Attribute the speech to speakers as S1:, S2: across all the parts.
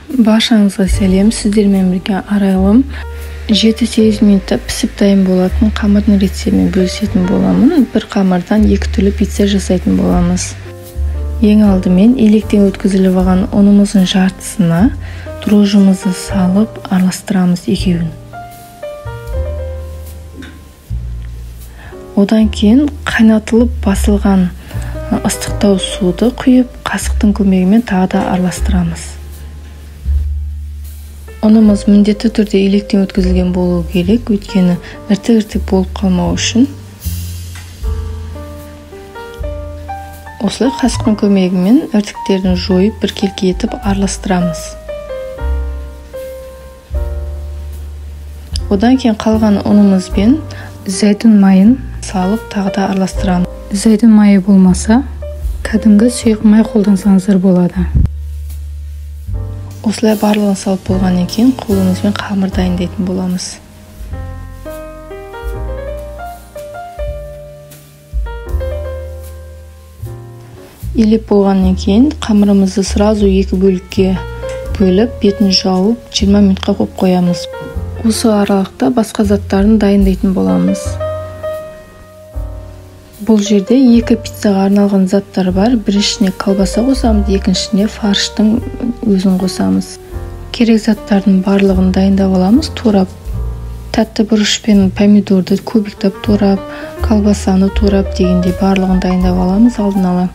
S1: Баршаңызға сәлем. Сіздермен бірге арайлым 7-8 минутта пісіп дайын болатын қамырдың рецептімен бөлісетін боламын. Bir қамырдан 2 түрлі пицца жасайтын боламыз. Ең алдымен електен өткізіліп алған ұнымыздың жартысына дрожжымызды салып араластырамыз екеуін. Одан кейін қайнатылып басылған ыстықтау суды құйып, қасықтың көмегімен тағы да араластырамыз. Ұнымыз міндетті түрде електен өткізілген болуы керек, өйткені іртік-іртік болып қалмау үшін. Осылай қасықтың көмегімен іртіктерін жойып, біркелкі етіп араластырамыз. Одан кейін қалған ұнымызбен зәйтүн майын салып тағы да араластырамыз. Зәйтүн майы болмаса, кәдімгі сұйық май қолдансаңыздар болады. Осылай барлығын салып болғаннан кейін қолымызбен қамыр дайындайтын боламыз. Илеп болғаннан кейін қамырымызды сразу 2 бөлікке бөліп, бетін жауып 20 минутқа қойып қоямыз. Осы аралықта басқа заттарын дайындайтын боламыз. Бұл жерде 2 пиццаға арналған заттар бар. Біріншісіне колбаса қосамыз, екіншісіне фарштың өзін қосамыз. Керек заттардың барлығын дайындап аламыз. Турап, тәтті бұрыш пен помидорды кубиктап турап, колбасаны турап дегенде барлығын дайындап аламыз алдын ала.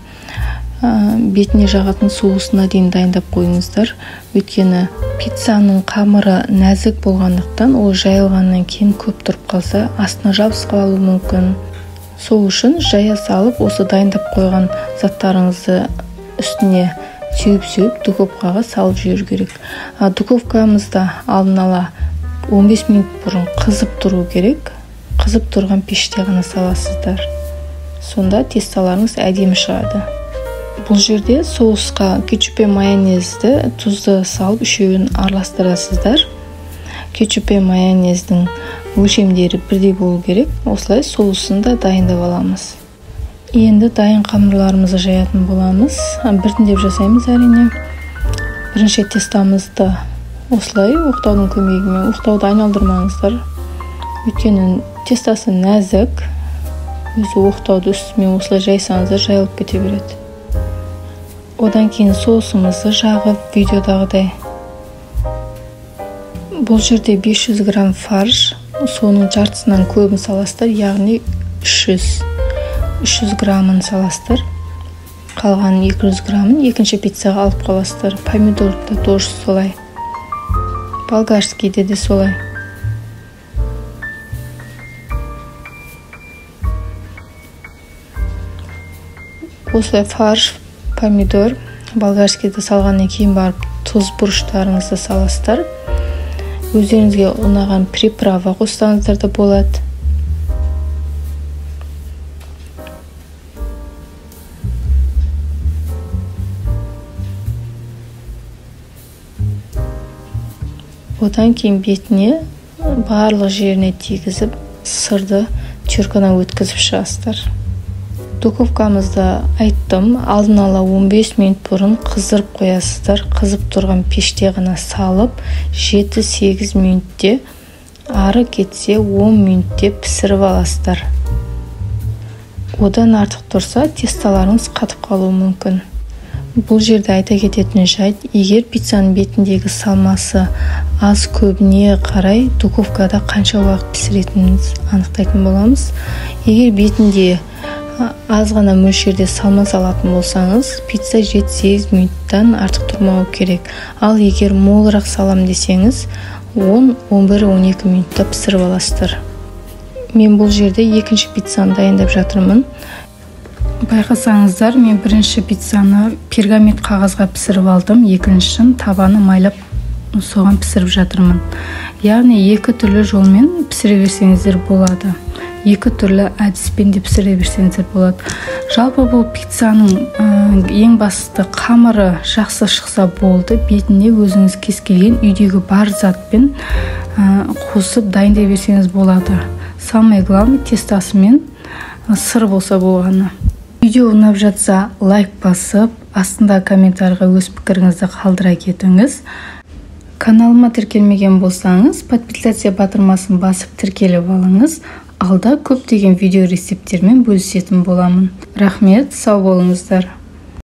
S1: Бетіне жағатын соусына дейін дайындап қойыңыздар. Өйткені пиццаның қамыры нәзік болғандықтан, ол жайылғаннан кейін көп тұрып қалса, астына жабысып қалуы мүмкін. Сол үшін жая салып, осы дайындап қойған заттарыңызды үстіне сүйіп духовкаға салып жіберу керек. Духовкамызда алдын ала 15 минут бұрын қызып тұру керек. Қызып тұрған пеште ғана саласыздар. Сонда тесталарыңыз әдемі шығады. Бұл жерде соусқа кетчуп пен майонезді, тұзды салып үшеуін араластырасыздар. Кетчуп пен майонездің өлшемдері бірдей болу керек. Осылай соусын да дайындап аламыз. Енді дайын қамырларымызды жаятын боламыз. Біртіндеп жасаймыз әрине. Бірінші тестамызды осылай оқтаудың көмегімен, оқтауды айналдырмаңыздар. Өйткені тестасы нәзік. Өзі оқтауды үстімен осылай жайсаңыздар жайылып кете береді. Одан кейін соусымызды жағып, видеодағыдай. Бұл жерде 500 грамм фарш, соның жартысынан көбін саластыр, яғни 300 граммын саластыр. Қалған 200 граммын екінші пиццаға алып қаластыр. Помидорды тоже солай. Болгарскийде де солай. Осылай фарш, помидор, болгарскийді салғаннан кейін барып тұз бұрыштарыңызды саластыр. Өздеріңізге ұнаған приправа қоссаңыздар да болады. Одан кейін бетіне барлық жеріне тигізіп, сырды чүркіна өткізіп шығасыздар. Духовкамызды айттым, алдын ала 15 минут бұрын қыздырып қоясыздар. Қызып тұрған пеште ғана салып, 7-8 минутте, ары кетсе 10 минутте пісіріп аласыздар. Одан артық тұрса, тесталарыңыз қатып қалуы мүмкін. Бұл жерде айта кететін жайт, егер пиццаның бетіндегі салмасы аз көбіне қарай, духовкада қанша уақыт пісіретініміз анықтайтын боламыз. Егер бетінде аз ғана мөлшерде салма салатын болсаңыз, пицца 7-8 минуттан артық тұрмауы керек. Ал егер молырақ салам десеңіз, 10-11-12 минутта пісіріп аласыздар. Мен бұл жерде екінші пиццаны дайындап жатырмын. Байқасаңыздар, мен бірінші пиццаны пергамент қағазға пісіріп алдым, екіншісін табаны майлап соған пісіріп жатырмын. Яғни 2 түрлі жолмен пісіре берсеңіздер болады. 2 түрлі әдіспен де пісіре берсеңіздер болады. Жалпы бұл пиццаның ең басты қамыры жақсы шықса болды. Бетіне өзіңіз кез келген үйдегі бар затпен қосып дайындай берсеңіз болады. Самое главное, тестасымен сыр болса болғаны. Видео ұнап жатса лайк басып, астында комментарийға өз пікіріңізді қалдыра кетіңіз. Kanalıma тіркелмеген болсаңыз, подписаться батырмасын басып тіркеліп алыңыз. Алда көптеген видео рецепттермен бөлісетін боламын. Рахмет, сау болыңыздар.